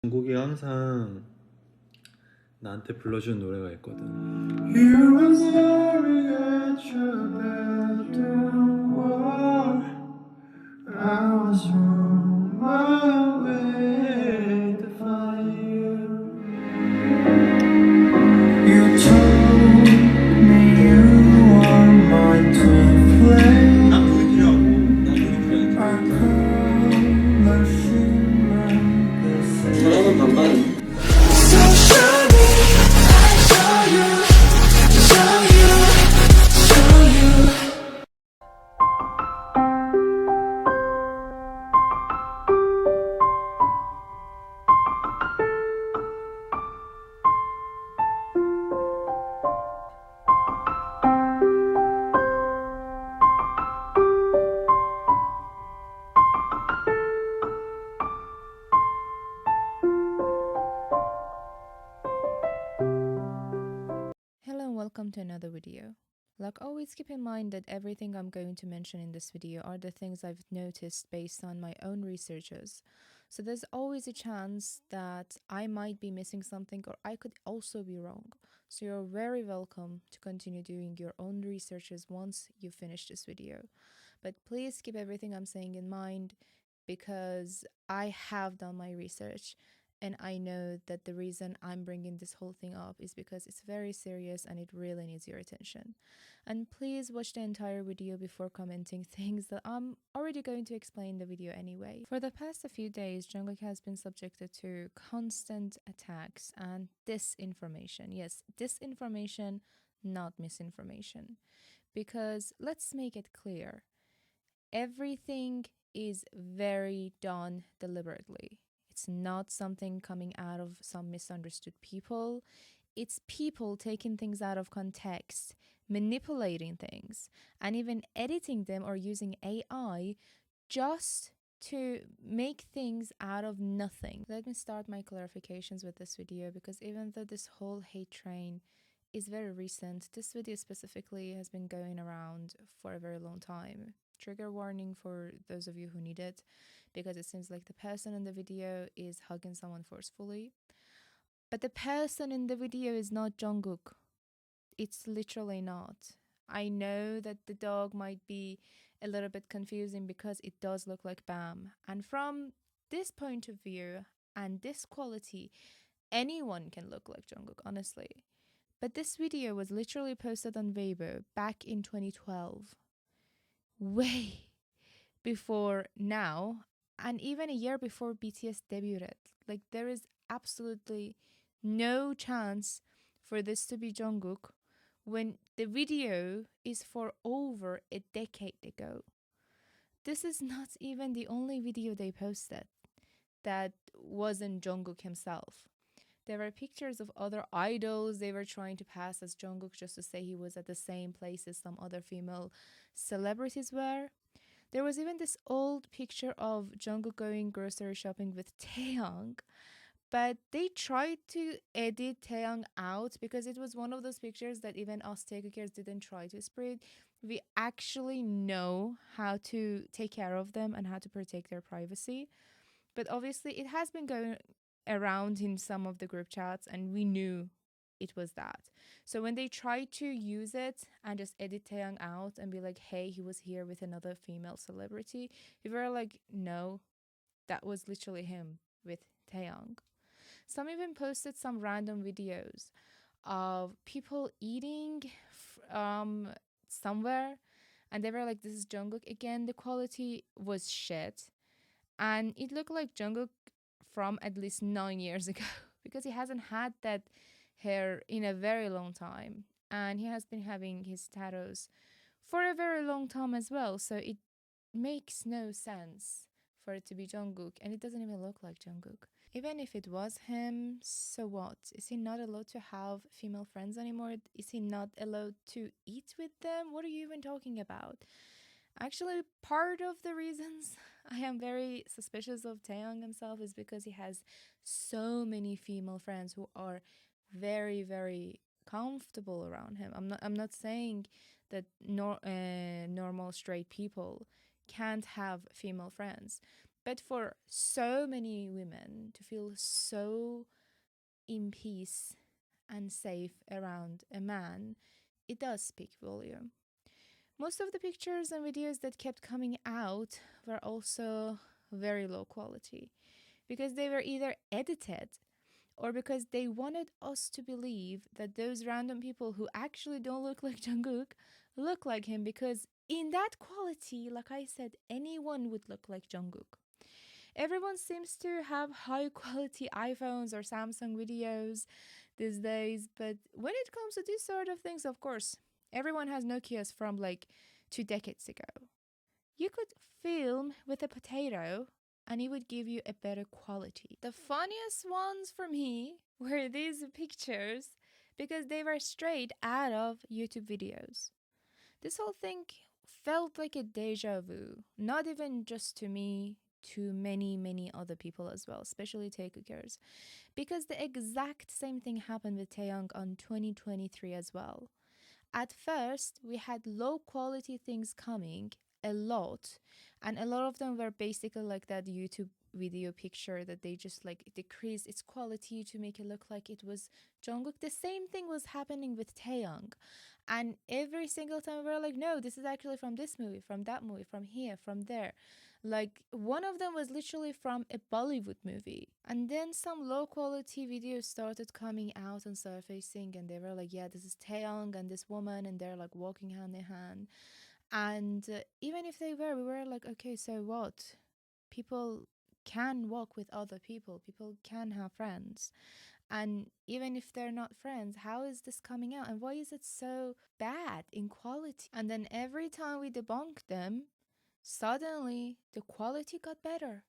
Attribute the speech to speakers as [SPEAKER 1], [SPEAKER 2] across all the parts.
[SPEAKER 1] 정국이 항상 나한테 불러주는 노래가 있거든.
[SPEAKER 2] You were staring at your bedroom wall. I was on my way to find you. You told me you are mine to play.
[SPEAKER 1] 난 물이 필요하고 난 물이 필요하지.
[SPEAKER 2] Our colors shimmer the same.
[SPEAKER 3] 사랑은 반반.
[SPEAKER 2] So show me, I show you, show you, show you.
[SPEAKER 4] Hello and welcome to another video. Like always, keep in mind that everything I'm going to mention in this video are the things I've noticed based on my own researches. So there's always a chance that I might be missing something or I could also be wrong. So you're very welcome to continue doing your own researches once you finish this video. But please keep everything I'm saying in mind because I have done my research. And I know that the reason I'm bringing this whole thing up is because it's very serious and it really needs your attention. And please watch the entire video before commenting things that I'm already going to explain in the video anyway. For the past few days, Jungkook has been subjected to constant attacks and disinformation. Yes, disinformation, not misinformation. Because let's make it clear, everything is very done deliberately. It's not something coming out of some misunderstood people. It's people taking things out of context, manipulating things, and even editing them or using AI just to make things out of nothing. Let me start my clarifications with this video because even though this whole hate train is very recent, this video specifically has been going around for a very long time. Trigger warning for those of you who need it, because it seems like the person in the video is hugging someone forcefully. But the person in the video is not Jungkook. It's literally not. I know that the dog might be a little bit confusing because it does look like Bam. And from this point of view and this quality, anyone can look like Jungkook, honestly. But this video was literally posted on Weibo back in 2012. Way before now, and even a year before BTS debuted. Like, there is absolutely no chance for this to be Jungkook when the video is for over a decade ago. This is not even the only video they posted that wasn't Jungkook himself. There were pictures of other idols they were trying to pass as Jungkook just to say he was at the same place as some other female celebrities were. There was even this old picture of Jungkook going grocery shopping with Taeyang, but they tried to edit Taeyang out because it was one of those pictures that even us taekookers didn't try to spread. We actually know how to take care of them and how to protect their privacy. But obviously, it has been going around in some of the group chats, and we knew it was that. So when they tried to use it and just edit Taeyang out and be like, hey, he was here with another female celebrity, we were like, no, that was literally him with Taeyang. Some even posted some random videos of people eating somewhere, and they were like, this is Jungkook again. The quality was shit, and it looked like Jungkook from at least 9 years ago because he hasn't had that hair in a very long time, and he has been having his tattoos for a very long time as well, so it makes no sense for it to be Jungkook, and it doesn't even look like Jungkook. Even if it was him, so what? Is he not allowed to have female friends anymore? Is he not allowed to eat with them? What are you even talking about? Actually, part of the reasons I am very suspicious of Taeyang himself is because he has so many female friends who are very, very comfortable around him. I'm not saying that normal straight people can't have female friends, But for so many women to feel so in peace and safe around a man, it does speak volume. Most of the pictures and videos that kept coming out were also very low quality because they were either edited or because they wanted us to believe that those random people who actually don't look like Jungkook look like him, because in that quality, like I said, anyone would look like Jungkook. Everyone seems to have high quality iPhones or Samsung videos these days, but when it comes to these sort of things, of course, everyone has Nokias from like 2 decades ago. You could film with a potato and it would give you a better quality. The funniest ones for me were these pictures because they were straight out of YouTube videos. This whole thing felt like a deja vu, not even just to me, to many, many other people as well, especially taekookers, because the exact same thing happened with Taeyang on 2023 as well. At first, we had low quality things coming a lot, and a lot of them were basically like that YouTube video picture that they just like decreased its quality to make it look like it was Jungkook. The same thing was happening with Taeyang. And every single time we were like, no, this is actually from this movie, from that movie, from here, from there. Like one of them was literally from a Bollywood movie. And then some low quality videos started coming out and surfacing, and they were like, yeah, this is Taeyang and this woman, and they're like walking hand in hand. And even if they were, we were like, okay, so what? People can walk with other people, people can have friends. And even if they're not friends, how is this coming out? And why is it so bad in quality? And then every time we debunked them, suddenly the quality got better.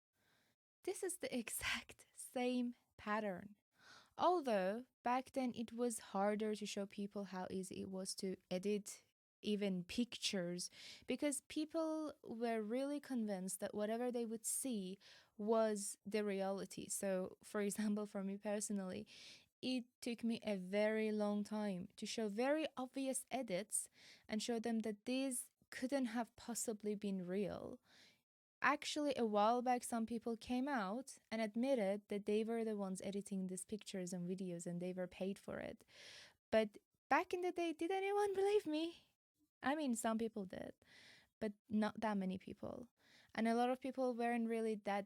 [SPEAKER 4] This is the exact same pattern. Although back then it was harder to show people how easy it was to edit even pictures, because people were really convinced that whatever they would see was the reality. So, for example, for me personally, it took me a very long time to show very obvious edits and show them that these couldn't have possibly been real. Actually, a while back, some people came out and admitted that they were the ones editing these pictures and videos and they were paid for it. But back in the day, did anyone believe me? I mean, some people did, but not that many people. And a lot of people weren't really that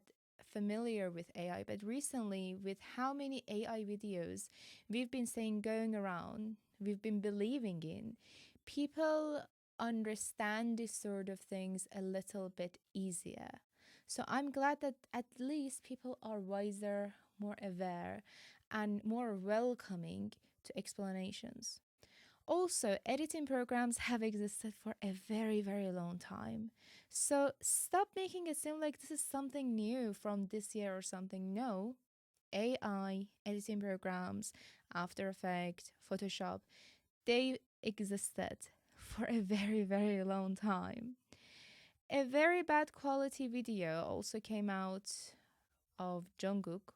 [SPEAKER 4] familiar with AI. But recently, with how many AI videos we've been saying going around, we've been believing in, people understand these sort of things a little bit easier. So I'm glad that at least people are wiser, more aware, and more welcoming to explanations. Also, editing programs have existed for a very, very long time. So stop making it seem like this is something new from this year or something. No, AI, editing programs, After Effects, Photoshop, they existed for a very, very long time. A very bad quality video also came out of Jungkook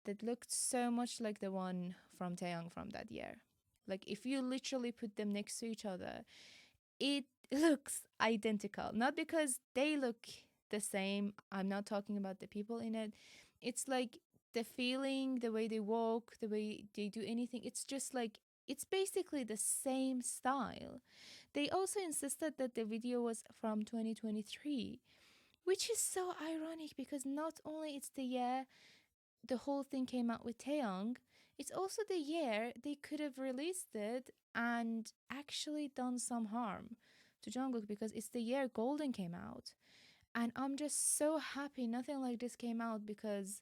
[SPEAKER 4] that looked so much like the one from Taeyang from that year. Like if you literally put them next to each other, it looks identical. Not because they look the same. I'm not talking about the people in it. It's like the feeling, the way they walk, the way they do anything. It's just like it's basically the same style. They also insisted that the video was from 2023, which is so ironic because not only it's the year the whole thing came out with Taeyong, it's also the year they could have released it and actually done some harm to Jungkook, because it's the year Golden came out. And I'm just so happy nothing like this came out, because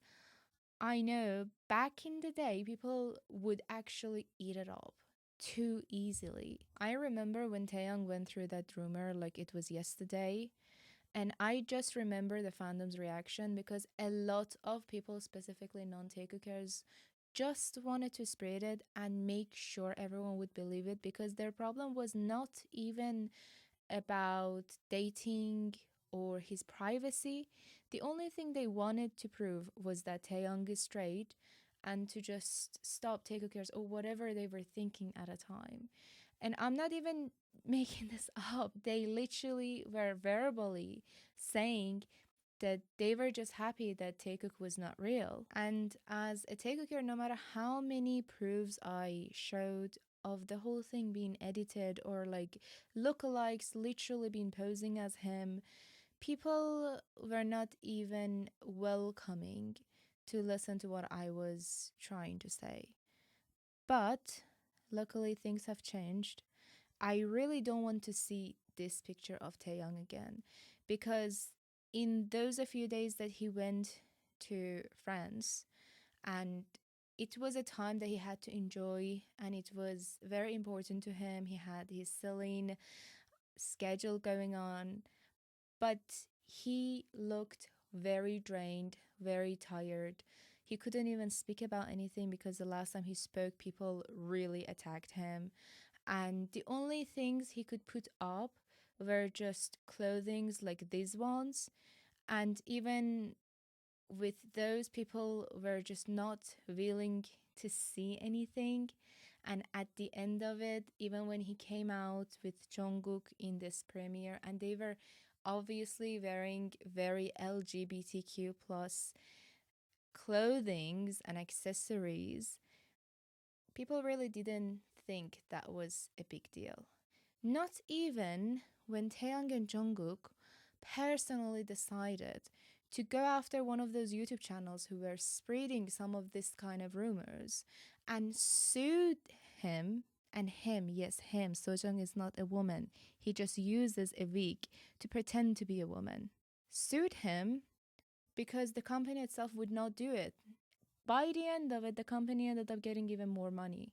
[SPEAKER 4] I know back in the day people would actually eat it up too easily. I remember when Taeyong went through that rumor like it was yesterday. And I just remember the fandom's reaction because a lot of people, specifically non-taekookers, just wanted to spread it and make sure everyone would believe it, because their problem was not even about dating or his privacy. The only thing they wanted to prove was that Taeyong is straight and to just stop taekookers or whatever they were thinking at a time. And I'm not even making this up. They literally were verbally saying that they were just happy that Taekook was not real. And as a Taekooker, no matter how many proofs I showed of the whole thing being edited or like lookalikes literally being posing as him, people were not even welcoming to listen to what I was trying to say. But luckily, things have changed. I really don't want to see this picture of Taeyang again, because in those a few days that he went to France, and it was a time that he had to enjoy, and it was very important to him. He had his selling schedule going on, but he looked very drained, very tired. He couldn't even speak about anything because the last time he spoke, people really attacked him. And the only things he could put up were just clothings like these ones. And even with those, people were just not willing to see anything. And at the end of it, even when he came out with Jungkook in this premiere, and they were obviously wearing very LGBTQ plus clothings and accessories, people really didn't think that was a big deal. Not even when Taeyang and Jungkook personally decided to go after one of those YouTube channels who were spreading some of this kind of rumors and sued him. And him, yes, him, Sojung is not a woman. He just uses a wig to pretend to be a woman. Sued him because the company itself would not do it. By the end of it, the company ended up getting even more money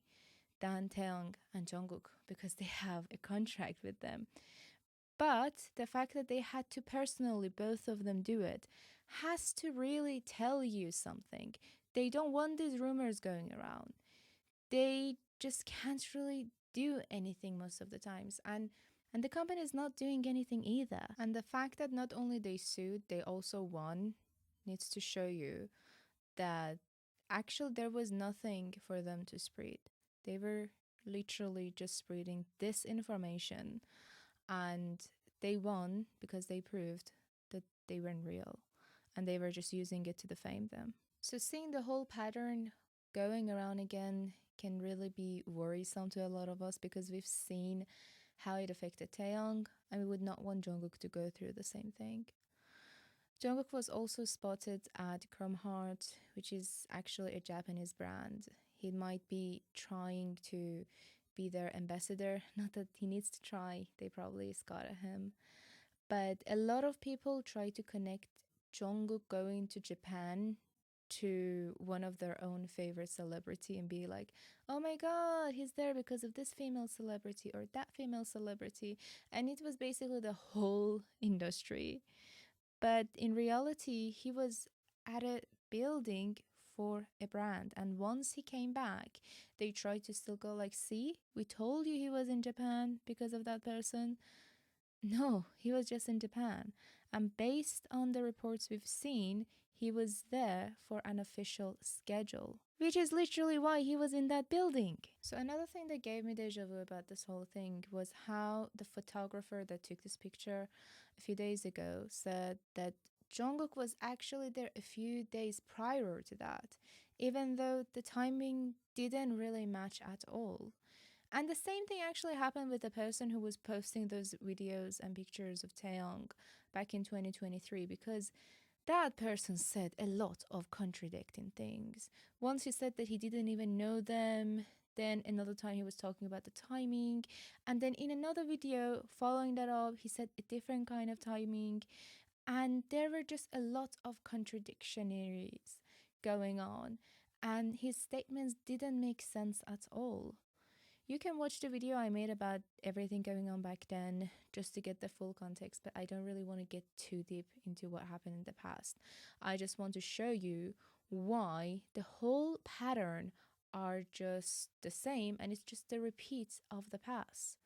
[SPEAKER 4] than Taeyang and Jungkook because they have a contract with them. But the fact that they had to personally, both of them, do it has to really tell you something. They don't want these rumors going around. They just can't really do anything most of the times. And the company is not doing anything either. And the fact that not only they sued, they also won needs to show you that actually there was nothing for them to spread. They were literally just spreading disinformation, and they won because they proved that they weren't real and they were just using it to defame them. So seeing the whole pattern going around again can really be worrisome to a lot of us because we've seen how it affected Taeyang, and we would not want Jungkook to go through the same thing. Jungkook was also spotted at Chrome Heart, which is actually a Japanese brand. He might be trying to be their ambassador. Not that he needs to try, they probably scouted him. But a lot of people try to connect Jungkook going to Japan to one of their own favorite celebrity and be like, oh my god, he's there because of this female celebrity or that female celebrity. And it was basically the whole industry. But in reality, he was at a building for a brand. And once he came back, they tried to still go like, see, we told you he was in Japan because of that person. No, he was just in Japan. And based on the reports we've seen, he was there for an official schedule, which is literally why he was in that building. So another thing that gave me deja vu about this whole thing was how the photographer that took this picture a few days ago said that Jungkook was actually there a few days prior to that, even though the timing didn't really match at all. And the same thing actually happened with the person who was posting those videos and pictures of Taeyang back in 2023, because that person said a lot of contradicting things. Once he said that he didn't even know them, then another time he was talking about the timing, and then in another video following that up, he said a different kind of timing, and there were just a lot of contradictionaries going on, and his statements didn't make sense at all. You can watch the video I made about everything going on back then just to get the full context, but I don't really want to get too deep into what happened in the past. I just want to show you why the whole pattern are just the same and it's just the repeats of the past.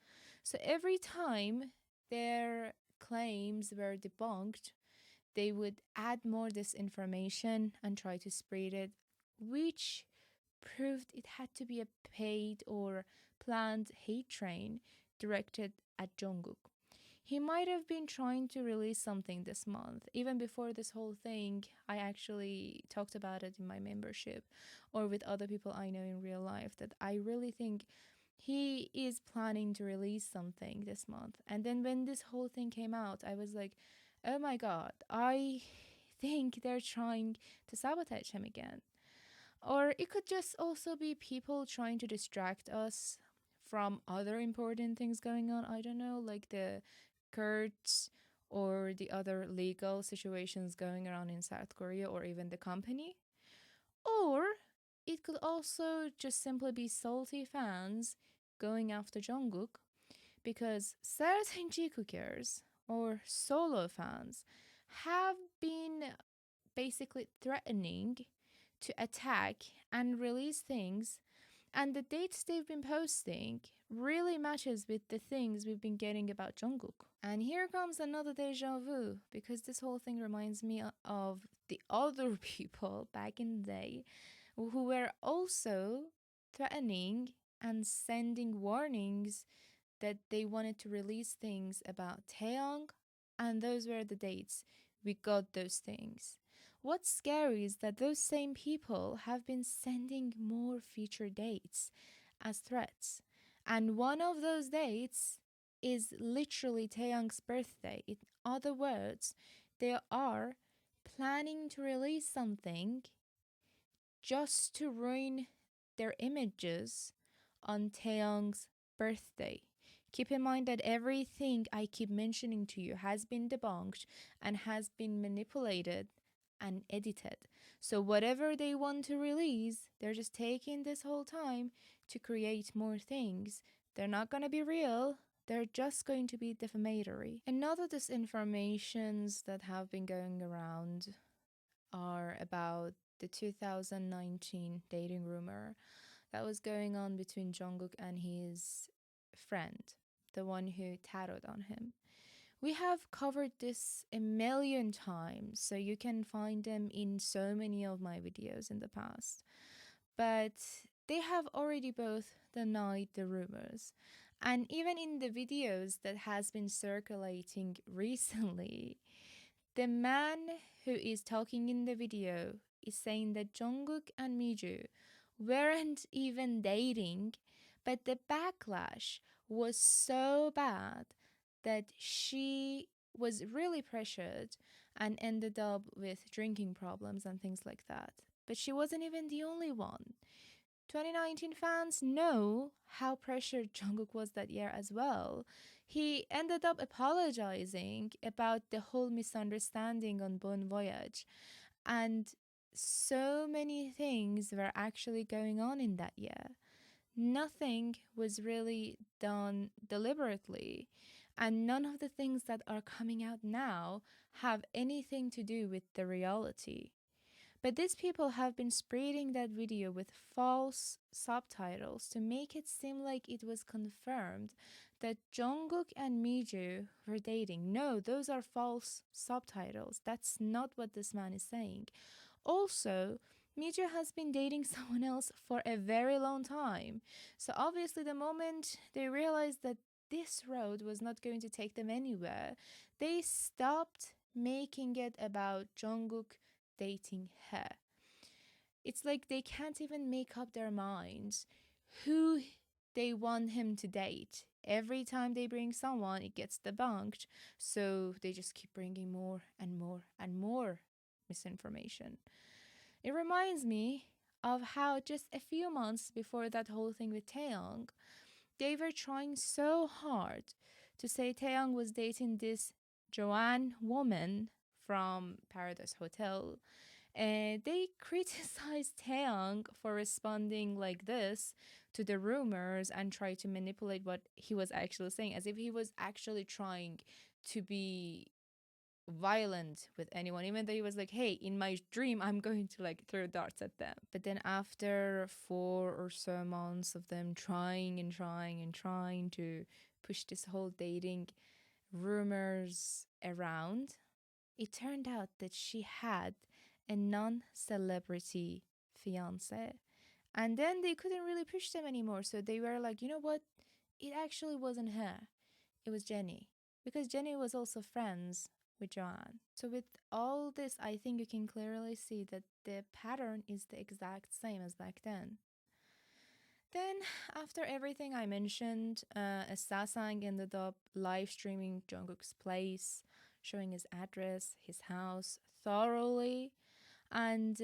[SPEAKER 4] So every time their claims were debunked, they would add more disinformation and try to spread it, which proved it had to be a paid or planned hate train directed at Jungkook. he might have been trying to release something this month. Even before this whole thing, I actually talked about it in my membership or with other people I know in real life, that I really think he is planning to release something this month. And then when this whole thing came out, I was like, oh my god, I think they're trying to sabotage him again. Or it could just also be people trying to distract us from other important things going on. I don't know, like the Kurds or the other legal situations going around in South Korea or even the company. Or it could also just simply be salty fans going after Jungkook because certain Jikookers or solo fans have been basically threatening to attack and release things, and the dates they've been posting really matches with the things we've been getting about Jungkook. And here comes another deja vu, because this whole thing reminds me of the other people back in the day who were also threatening and sending warnings that they wanted to release things about Taeyong, and those were the dates we got those things. What's scary is that those same people have been sending more future dates as threats. And one of those dates is literally Taeyong's birthday. In other words, they are planning to release something just to ruin their images on Taeyong's birthday. Keep in mind that everything I keep mentioning to you has been debunked and has been manipulated and edited. So whatever they want to release, they're just taking this whole time to create more things. They're not going to be real. They're just going to be defamatory. Another disinformations that have been going around are about the 2019 dating rumor that was going on between Jungkook and his friend, the one who tattooed on him. We have covered this a million times, so you can find them in so many of my videos in the past. But they have already both denied the rumors. And even in the videos that has been circulating recently, the man who is talking in the video is saying that Jungkook and Miju weren't even dating, but the backlash was so bad that she was really pressured and ended up with drinking problems and things like that. But she wasn't even the only one. 2019 fans know how pressured Jungkook was that year as well. He ended up apologizing about the whole misunderstanding on Bon Voyage, and so many things were actually going on in that year. Nothing was really done deliberately, and none of the things that are coming out now have anything to do with the reality. But these people have been spreading that video with false subtitles to make it seem like it was confirmed that Jungkook and Miju were dating. No, those are false subtitles. That's not what this man is saying. Also, Miju has been dating someone else for a very long time. So obviously the moment they realized that this road was not going to take them anywhere, they stopped making it about Jungkook dating her. It's like they can't even make up their minds who they want him to date. Every time they bring someone, it gets debunked. So they just keep bringing more and more and more misinformation. It reminds me of how just a few months before that whole thing with Taeyong, they were trying so hard to say Taeyong was dating this Joanne woman from Paradise Hotel. And they criticized Taeyong for responding like this to the rumors and try to manipulate what he was actually saying, as if he was actually trying to be violent with anyone, even though he was like, hey, in my dream I'm going to like throw darts at them. But then after 4 or so months of them trying and trying and trying to push this whole dating rumors around, it turned out that she had a non-celebrity fiance. And then they couldn't really push them anymore, so they were like, you know what, it actually wasn't her, it was Jenny. because Jenny was also friends with Joanne. So with all this, I think you can clearly see that the pattern is the exact same as back then. Then, after everything I mentioned, Sasang ended up live streaming Jungkook's place, showing his address, his house thoroughly, and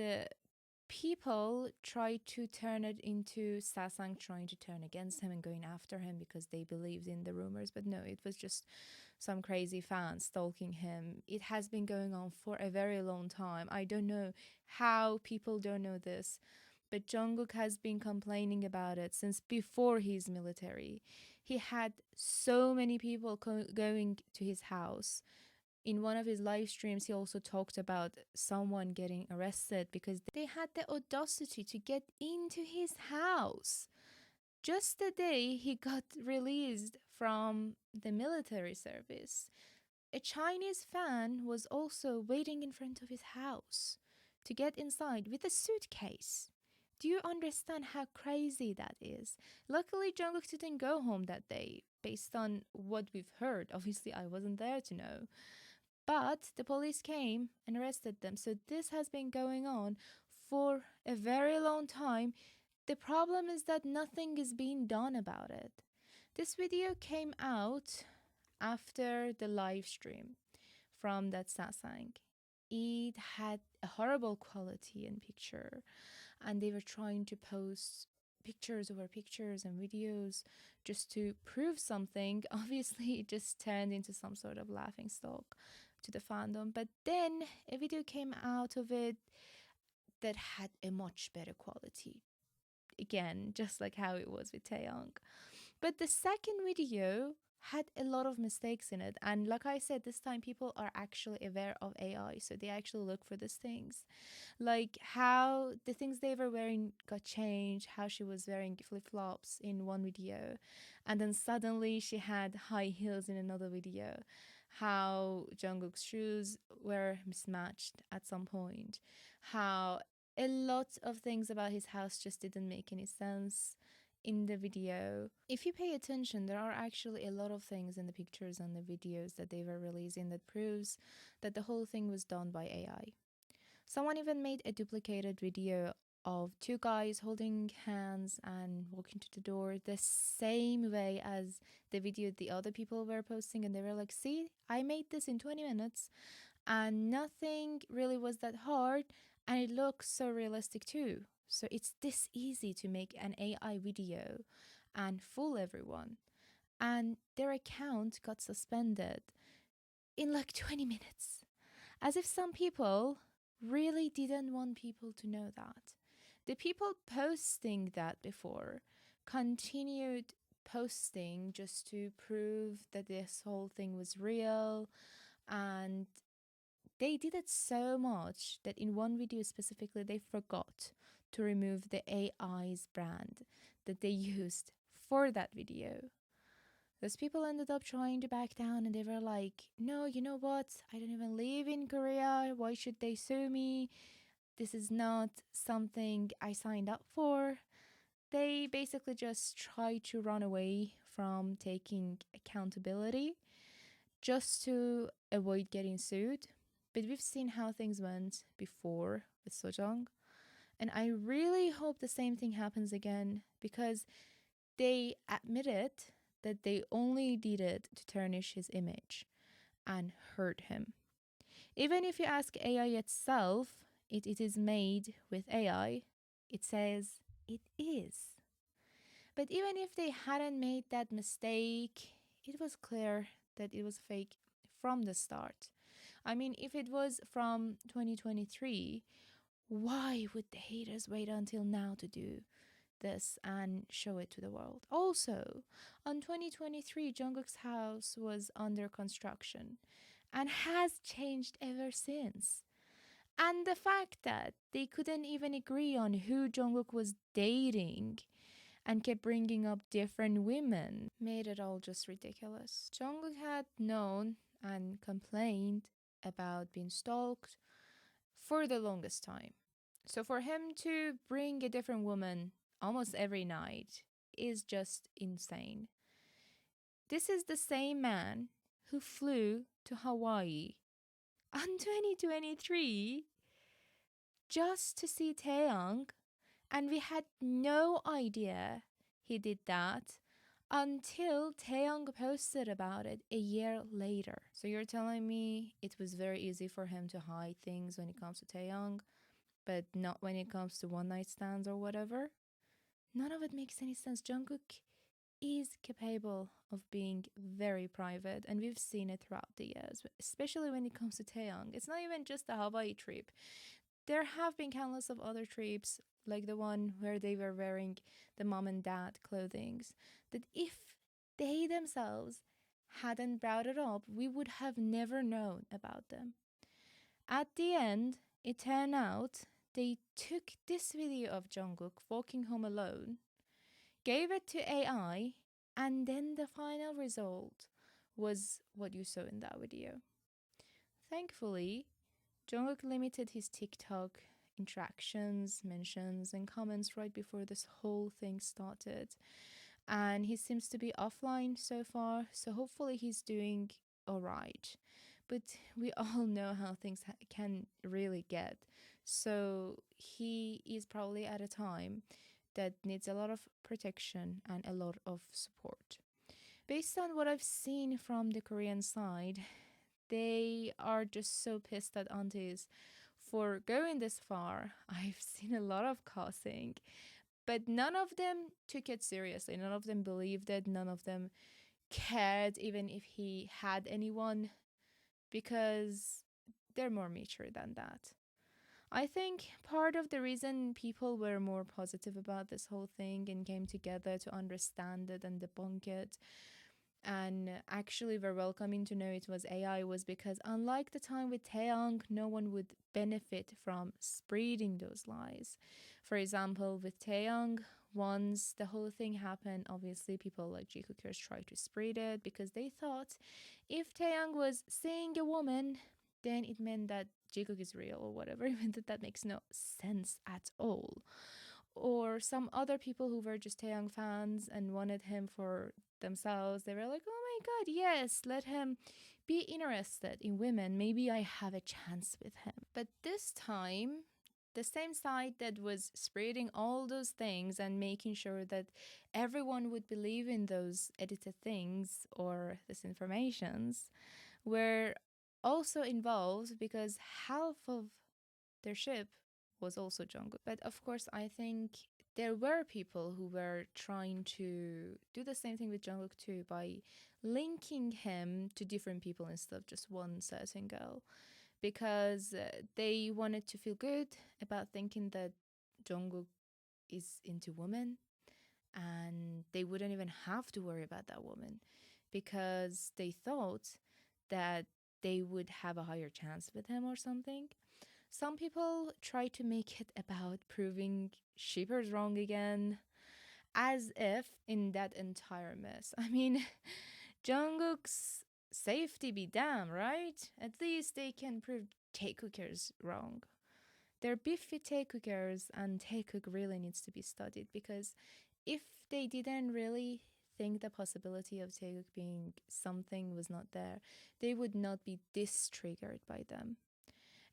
[SPEAKER 4] people tried to turn it into Sasang trying to turn against him and going after him because they believed in the rumors. But no, it was just some crazy fans stalking him. It has been going on for a very long time. I don't know how people don't know this, but Jungkook has been complaining about it since before his military. He had so many people going to his house. In one of his live streams, he also talked about someone getting arrested because they had the audacity to get into his house just the day he got released from the military service. A Chinese fan was also waiting in front of his house to get inside with a suitcase. Do you understand how crazy that is? Luckily, Jungkook didn't go home that day, based on what we've heard. Obviously, I wasn't there to know. But the police came and arrested them. So this has been going on for a very long time. The problem is that nothing is being done about it. This video came out after the live stream from that Sasang. It had a horrible quality in picture, and they were trying to post pictures over pictures and videos just to prove something. Obviously, it just turned into some sort of laughing stock to the fandom. But then a video came out of it that had a much better quality. Again, just like how it was with Taeyong. But the second video had a lot of mistakes in it. And like I said, this time people are actually aware of AI. So they actually look for these things. Like how the things they were wearing got changed, how she was wearing flip-flops in one video. And then suddenly she had high heels in another video. How Jungkook's shoes were mismatched at some point. How a lot of things about his house just didn't make any sense in the video. If you pay attention, there are actually a lot of things in the pictures and the videos that they were releasing that proves that the whole thing was done by AI. Someone even made a duplicated video of two guys holding hands and walking to the door the same way as the video the other people were posting, and they were like, see, I made this in 20 minutes and nothing really was that hard, and it looks so realistic too. So it's this easy to make an AI video and fool everyone. And their account got suspended in like 20 minutes. As if some people really didn't want people to know that. The people posting that before continued posting just to prove that this whole thing was real, and they did it so much that in one video specifically they forgot to remove the AI's brand that they used for that video. Those people ended up trying to back down, and they were like, no, you know what? I don't even live in Korea. Why should they sue me? This is not something I signed up for. They basically just tried to run away from taking accountability just to avoid getting sued. But we've seen how things went before with Sojong. And I really hope the same thing happens again, because they admitted that they only did it to tarnish his image and hurt him. Even if you ask AI itself, it is made with AI, it says it is. But even if they hadn't made that mistake, it was clear that it was fake from the start. I mean, if it was from 2023, why would the haters wait until now to do this and show it to the world? Also, on 2023, Jungkook's house was under construction and has changed ever since. And the fact that they couldn't even agree on who Jungkook was dating and kept bringing up different women made it all just ridiculous. Jungkook had known and complained about being stalked for the longest time. So for him to bring a different woman almost every night is just insane. This is the same man who flew to Hawaii in 2023 just to see Taeyang, and we had no idea he did that until Taeyang posted about it a year later. So you're telling me it was very easy for him to hide things when it comes to Taeyang, but not when it comes to one night stands or whatever? None of it makes any sense. Jungkook is capable of being very private, and we've seen it throughout the years, especially when it comes to Taeyang. It's not even just the Hawaii trip. There have been countless of other trips, like the one where they were wearing the mom and dad clothings, that if they themselves hadn't brought it up, we would have never known about them. At the end, it turned out they took this video of Jungkook walking home alone, gave it to AI, and then the final result was what you saw in that video. Thankfully, Jungkook limited his TikTok interactions, mentions, and comments right before this whole thing started. And he seems to be offline so far, so hopefully he's doing alright. But we all know how things can really get. So he is probably at a time that needs a lot of protection and a lot of support. Based on what I've seen from the Korean side, they are just so pissed at aunties for going this far. I've seen a lot of cussing, but none of them took it seriously. None of them believed it. None of them cared, even if he had anyone, because they're more mature than that. I think part of the reason people were more positive about this whole thing and came together to understand it and debunk it and actually were welcoming to know it was AI was because, unlike the time with Taeyang, no one would benefit from spreading those lies. For example, with Taeyang, once the whole thing happened, obviously people like Jikookers tried to spread it because they thought if Taeyang was seeing a woman, then it meant that Jikook is real or whatever, even though that makes no sense at all. Or some other people who were just Taeyang fans and wanted him for themselves, they were like, oh my god, yes, let him be interested in women. Maybe I have a chance with him. But this time, the same side that was spreading all those things and making sure that everyone would believe in those edited things or disinformations were also involved because half of their ship was also Jungkook. But of course, I think there were people who were trying to do the same thing with Jungkook too by linking him to different people instead of just one certain girl, because they wanted to feel good about thinking that Jungkook is into women and they wouldn't even have to worry about that woman because they thought that they would have a higher chance with him or something. Some people try to make it about proving shippers wrong again, as if in that entire mess. I mean, Jungkook's safety be damn, right? At least they can prove taekookers wrong. They're beefy taekookers, and taekook really needs to be studied because if they didn't really think the possibility of taekook being something was not there, they would not be this triggered by them.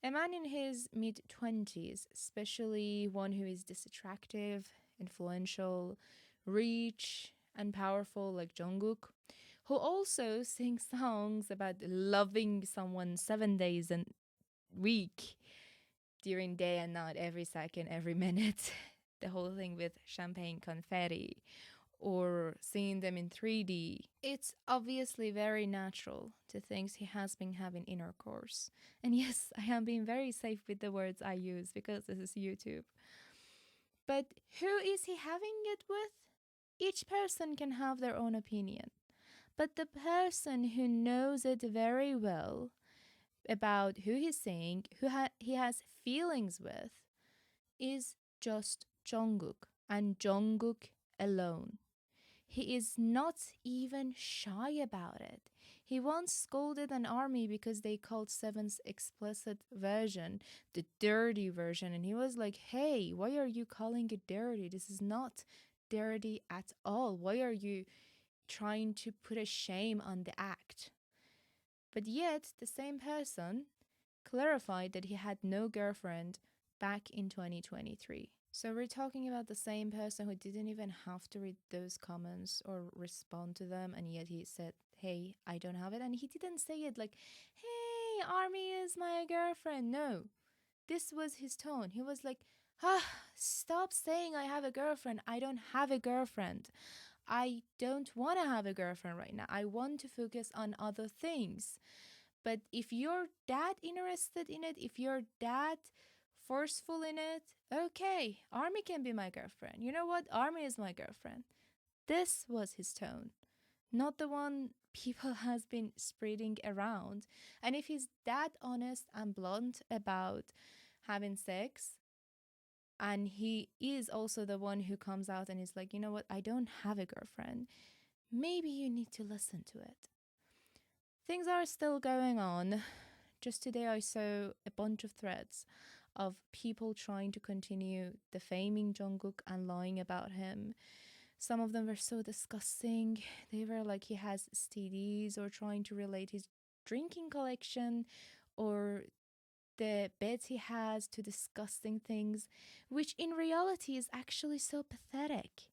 [SPEAKER 4] A man in his mid 20s, especially one who is this attractive, influential, rich, and powerful like Jungkook, who also sings songs about loving someone 7 days a week, during day and night, every second, every minute. The whole thing with champagne confetti or seeing them in 3D. It's obviously very natural to think he has been having intercourse. And yes, I am being very safe with the words I use because this is YouTube. But who is he having it with? Each person can have their own opinion. But the person who knows it very well about who he's seeing, he has feelings with, is just Jungkook and Jungkook alone. He is not even shy about it. He once scolded an army because they called Seven's explicit version the dirty version. And he was like, hey, why are you calling it dirty? This is not dirty at all. Why are you trying to put a shame on the act? But yet, the same person clarified that he had no girlfriend back in 2023. So we're talking about the same person who didn't even have to read those comments or respond to them, and yet he said, "Hey, I don't have it." And he didn't say it like, "Hey, Army is my girlfriend." No, this was his tone. He was like, stop saying I have a girlfriend. I don't have a girlfriend. I don't want to have a girlfriend right now. I want to focus on other things. But if you're that interested in it, if you're that forceful in it, okay, Army can be my girlfriend. You know what? Army is my girlfriend. This was his tone, not the one people has been spreading around. And if he's that honest and blunt about having sex, and he is also the one who comes out and is like, you know what, I don't have a girlfriend, maybe you need to listen to it. Things are still going on. Just today, I saw a bunch of threads of people trying to continue defaming Jungkook and lying about him. Some of them were so disgusting. They were like he has STDs, or trying to relate his drinking collection or the beds he has to disgusting things, which in reality is actually so pathetic.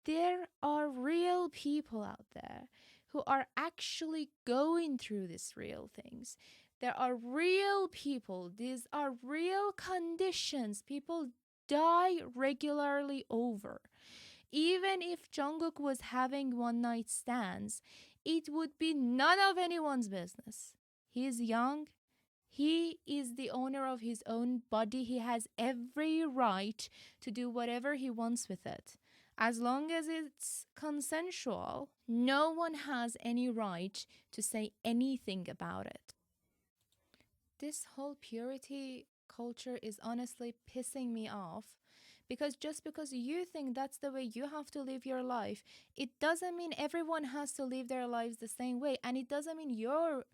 [SPEAKER 4] There are real people out there who are actually going through these real things. There are real people, these are real conditions people die regularly over. Even if Jungkook was having one night stands, it would be none of anyone's business. He is young. He is the owner of his own body. He has every right to do whatever he wants with it. As long as it's consensual, no one has any right to say anything about it. This whole purity culture is honestly pissing me off, because just because you think that's the way you have to live your life, it doesn't mean everyone has to live their lives the same way, and it doesn't mean your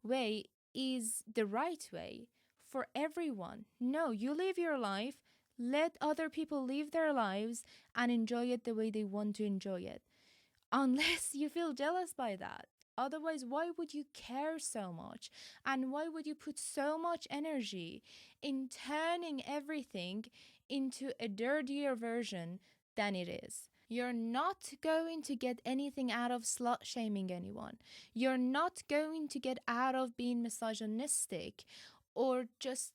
[SPEAKER 4] way is the right way for everyone. No, you live your life, let other people live their lives and enjoy it the way they want to enjoy it. Unless you feel jealous by that. Otherwise, why would you care so much? And why would you put so much energy in turning everything into a dirtier version than it is? You're not going to get anything out of slut shaming anyone. You're not going to get out of being misogynistic or just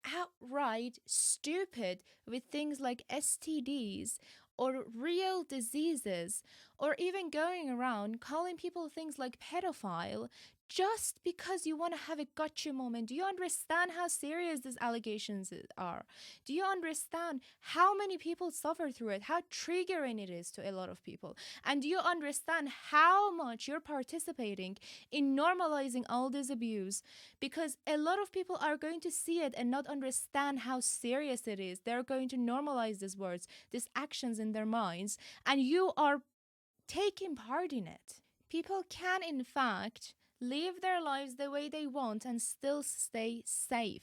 [SPEAKER 4] outright stupid with things like STDs or real diseases, or even going around calling people things like pedophile just because you want to have a gotcha moment. Do you understand how serious these allegations are? Do you understand how many people suffer through it, how triggering it is to a lot of people? And do you understand how much you're participating in normalizing all this abuse? Because a lot of people are going to see it and not understand how serious it is. They're going to normalize these words, these actions in their minds, and you are taking part in it. People can, in fact, live their lives the way they want and still stay safe.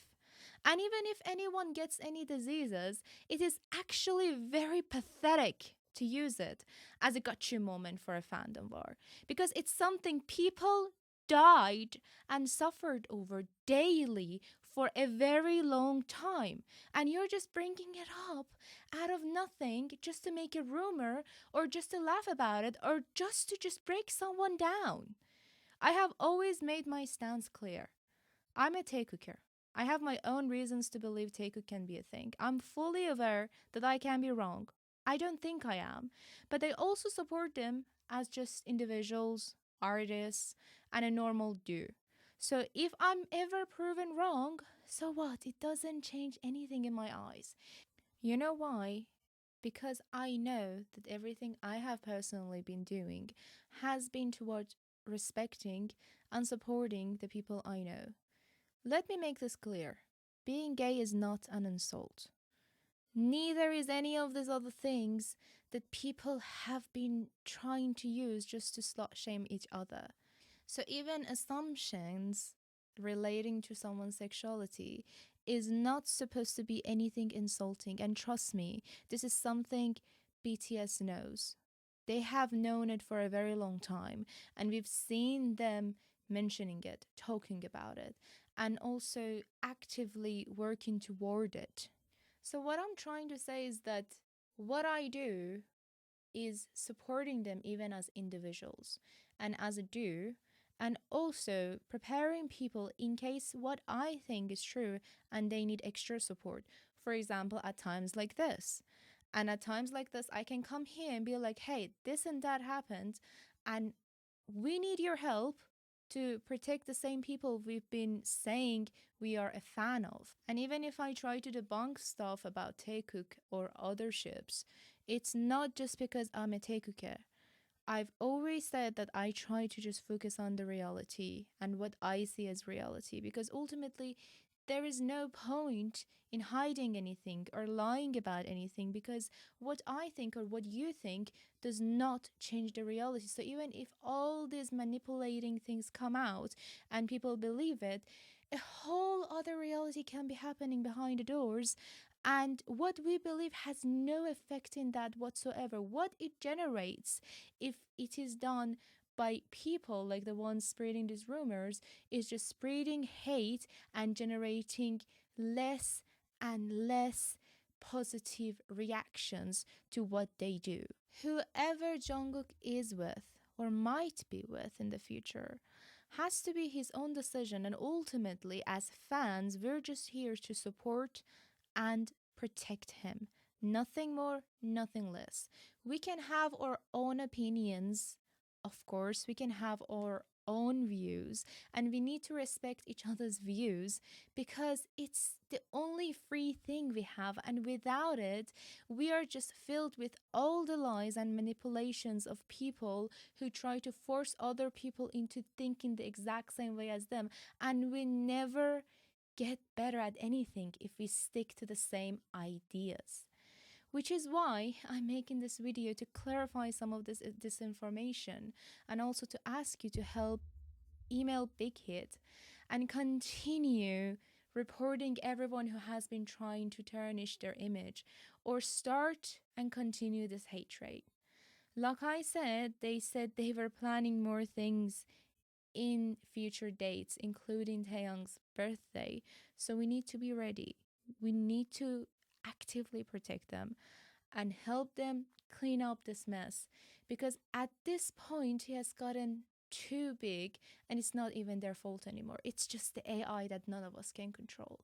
[SPEAKER 4] And even if anyone gets any diseases, it is actually very pathetic to use it as a gotcha moment for a fandom war, because it's something people died and suffered over daily for a very long time. And you're just bringing it up out of nothing just to make a rumor, or just to laugh about it, or just to break someone down. I have always made my stance clear. I'm a taekooker. I have my own reasons to believe taekook can be a thing. I'm fully aware that I can be wrong. I don't think I am. But I also support them as just individuals, artists, and a normal do. So if I'm ever proven wrong, so what? It doesn't change anything in my eyes. You know why? Because I know that everything I have personally been doing has been towards respecting and supporting the people I know. Let me make this clear. Being gay is not an insult. Neither is any of these other things that people have been trying to use just to slut shame each other. So even assumptions relating to someone's sexuality is not supposed to be anything insulting. And trust me, this is something BTS knows. They have known it for a very long time, and we've seen them mentioning it, talking about it, and also actively working toward it. So, what I'm trying to say is that what I do is supporting them even as individuals and as a do, and also preparing people in case what I think is true and they need extra support. For example, at times like this. And at times like this, I can come here and be like, hey, this and that happened, and we need your help to protect the same people we've been saying we are a fan of. And even if I try to debunk stuff about Taekook or other ships, it's not just because I'm a Taekooker. I've always said that I try to just focus on the reality and what I see as reality, because ultimately there is no point in hiding anything or lying about anything, because what I think or what you think does not change the reality. So even if all these manipulating things come out and people believe it, a whole other reality can be happening behind the doors, and what we believe has no effect in that whatsoever. What it generates, if it is done by people like the ones spreading these rumors, is just spreading hate and generating less and less positive reactions to what they do. Whoever Jungkook is with or might be with in the future has to be his own decision, and ultimately, as fans, we're just here to support and protect him. Nothing more, nothing less. We can have our own opinions, of course, we can have our own views, and we need to respect each other's views because it's the only free thing we have, and without it, we are just filled with all the lies and manipulations of people who try to force other people into thinking the exact same way as them, and we never get better at anything if we stick to the same ideas. Which is why I'm making this video, to clarify some of this disinformation, and also to ask you to help email Big Hit and continue reporting everyone who has been trying to tarnish their image or start and continue this hatred. Like I said, they said they were planning more things in future dates, including Taeyang's birthday. So we need to be ready. We need to actively protect them and help them clean up this mess, because at this point he has gotten too big and it's not even their fault anymore. It's just the AI that none of us can control.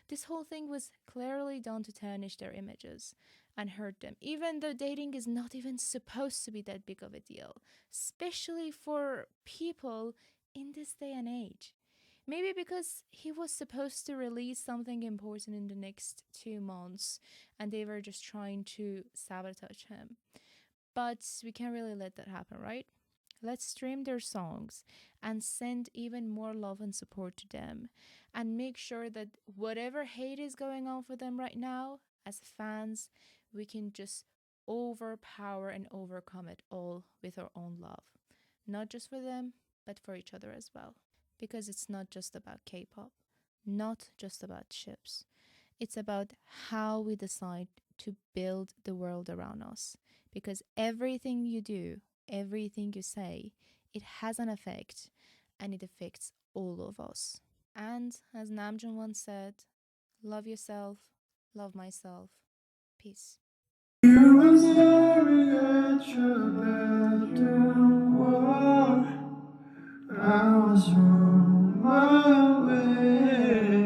[SPEAKER 4] This whole thing was clearly done to tarnish their images and hurt them, even though dating is not even supposed to be that big of a deal, especially for people in this day and age. Maybe because he was supposed to release something important in the next 2 months and they were just trying to sabotage him. But we can't really let that happen, right? Let's stream their songs and send even more love and support to them, and make sure that whatever hate is going on for them right now, as fans, we can just overpower and overcome it all with our own love. Not just for them, but for each other as well. Because it's not just about K pop, not just about ships. It's about how we decide to build the world around us. Because everything you do, everything you say, it has an effect, and it affects all of us. And as Namjoon once said, love yourself, love myself, peace.
[SPEAKER 2] You were staring at your bedroom wall. I was on my way.